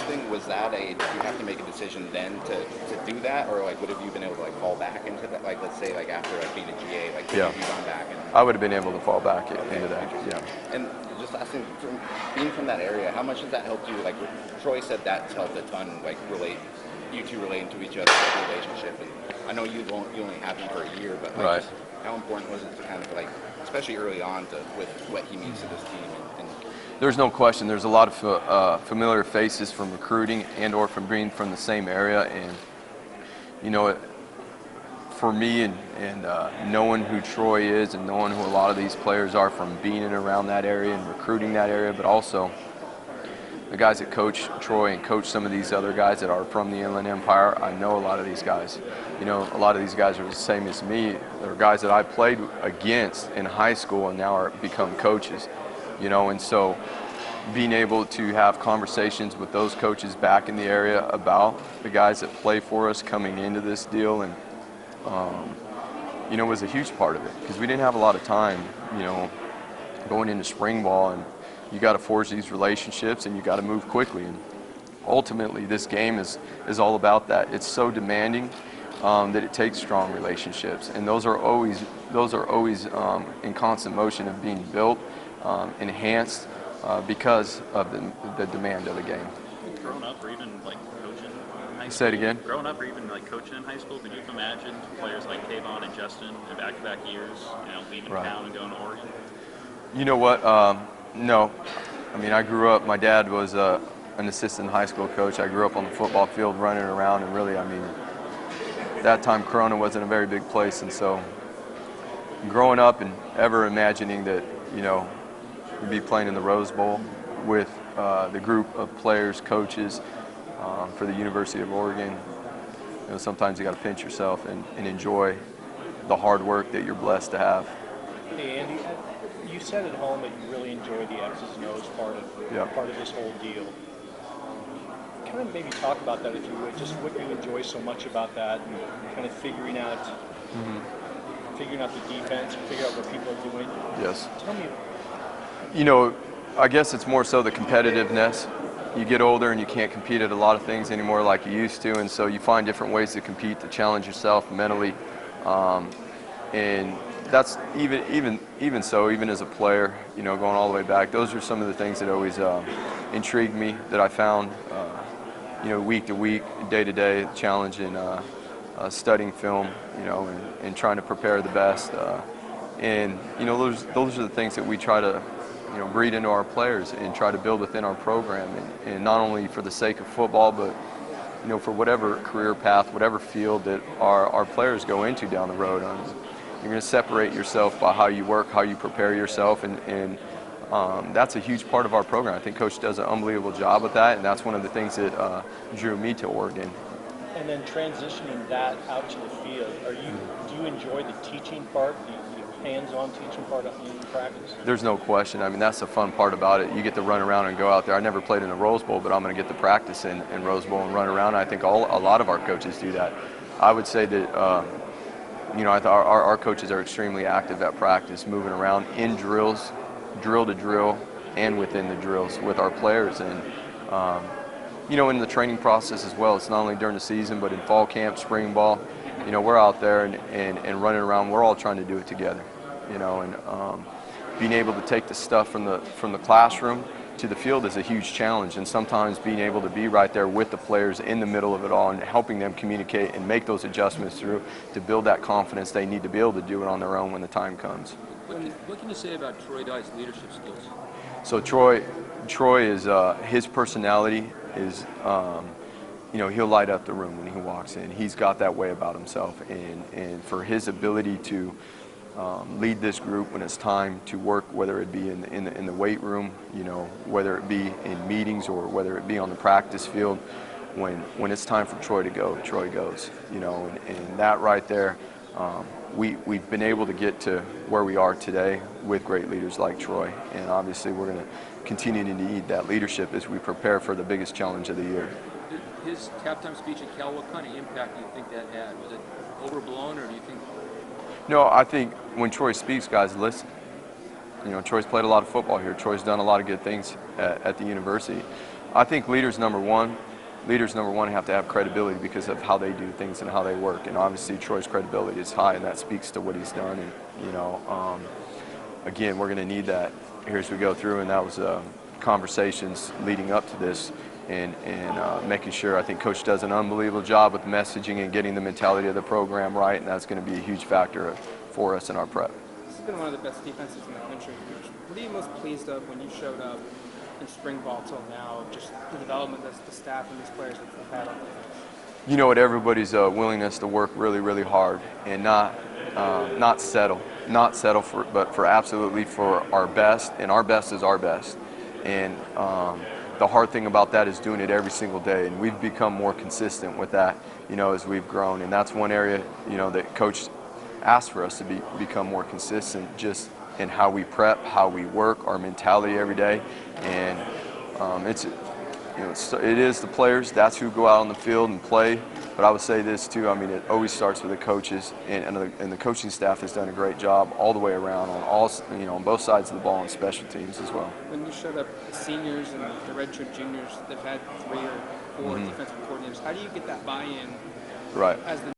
thing, was that did you have to make a decision then to do that, or like would have you been able to like fall back into that, like let's say like after like being a GA, like could Yeah. you gone back and I would have been able to fall back into that. Yeah. and just asking, from being from that area, how much has that helped you? Like Troy said, that's helped a ton. Like you two relating to each other, like relationship. And I know you only have him for a year, but like, Right. just how important was it to kind of like, especially early on, with what he means to this team? And There's no question. There's a lot of familiar faces from recruiting and/or from being from the same area, and for me and knowing who Troy is and knowing who a lot of these players are from being in and around that area and recruiting that area, but also the guys that coach Troy and coach some of these other guys that are from the Inland Empire. I know a lot of these guys. A lot of these guys are the same as me. They're guys that I played against in high school and now are become coaches. And so being able to have conversations with those coaches back in the area about the guys that play for us coming into this deal, and was a huge part of it, because we didn't have a lot of time, going into spring ball, and you got to forge these relationships and you got to move quickly. And ultimately, this game is all about that. It's so demanding that it takes strong relationships, and those are always in constant motion of being built, enhanced because of the demand of the game. Growing up, or even like coaching in high school. Say it again. Growing up, or even like coaching in high school, could you imagine players like Kayvon and Justin in back-to-back years, leaving Right. town and going to Oregon? You know what? No. I mean, I grew up, my dad was an assistant high school coach. I grew up on the football field running around, and really, that time Corona wasn't a very big place, and so growing up and ever imagining that, we'd be playing in the Rose Bowl with the group of players, coaches for the University of Oregon, sometimes you got to pinch yourself and enjoy the hard work that you're blessed to have. Hey, Andy, you said at home that you really enjoy the X's and O's part of this whole deal. Kind of maybe talk about that, if you would, just what you enjoy so much about that, and kind of figuring out the defense and figure out what people are doing. Yes. Tell me. I guess it's more so the competitiveness. You get older and you can't compete at a lot of things anymore like you used to, and so you find different ways to compete, to challenge yourself mentally, and that's even so, even as a player, going all the way back, those are some of the things that always intrigued me, that I found, week to week, day to day, challenge in studying film, and trying to prepare the best, and those are the things that we try to breed into our players and try to build within our program, and not only for the sake of football, but for whatever career path, whatever field that our players go into down the road. You're going to separate yourself by how you work, how you prepare yourself, and that's a huge part of our program. I think Coach does an unbelievable job with that, and that's one of the things that drew me to Oregon. And then transitioning that out to the field, do you enjoy the teaching part, the hands-on teaching part in practice? There's no question. That's the fun part about it. You get to run around and go out there. I never played in a Rose Bowl, but I'm going to get to practice in Rose Bowl and run around. I think a lot of our coaches do that. I would say that our coaches are extremely active at practice, moving around in drills, drill to drill, and within the drills with our players. And in the training process as well. It's not only during the season, but in fall camp, spring ball. We're out there and running around. We're all trying to do it together. And being able to take the stuff from the classroom to the field is a huge challenge. And sometimes being able to be right there with the players in the middle of it all and helping them communicate and make those adjustments through to build that confidence they need to be able to do it on their own when the time comes. What can you say about Troy Dye's leadership skills? So Troy is his personality is. He'll light up the room when he walks in. He's got that way about himself, and for his ability to lead this group when it's time to work, whether it be in the weight room, whether it be in meetings or whether it be on the practice field, when it's time for Troy to go, Troy goes. And that right there, we've been able to get to where we are today with great leaders like Troy, and obviously we're going to continue to need that leadership as we prepare for the biggest challenge of the year. His halftime speech at Cal, what kind of impact do you think that had? Was it overblown, or do you think? No, I think when Troy speaks, guys listen. Troy's played a lot of football here. Troy's done a lot of good things at the university. I think leaders number one have to have credibility because of how they do things and how they work. And obviously Troy's credibility is high, and that speaks to what he's done. And again, we're going to need that here as we go through. And that was conversations leading up to this, and making sure. I think Coach does an unbelievable job with messaging and getting the mentality of the program right, and that's going to be a huge factor for us in our prep. This has been one of the best defenses in the country. What are you most pleased of when you showed up in spring ball till now? Just the development that the staff and these players have had on defense. You know what? Everybody's willingness to work really, really hard and not settle, but for absolutely for our best, and our best is our best. And the hard thing about that is doing it every single day, and we've become more consistent with that, as we've grown. And that's one area, that Coach asked for us to become more consistent, just in how we prep, how we work, our mentality every day. And it is the players. That's who go out on the field and play. But I would say this too. I mean, it always starts with the coaches, and the coaching staff has done a great job all the way around on on both sides of the ball and special teams as well. When you showed up, the seniors and the redshirt juniors, they've had 3 or 4 defensive coordinators. How do you get that buy-in? Right. As the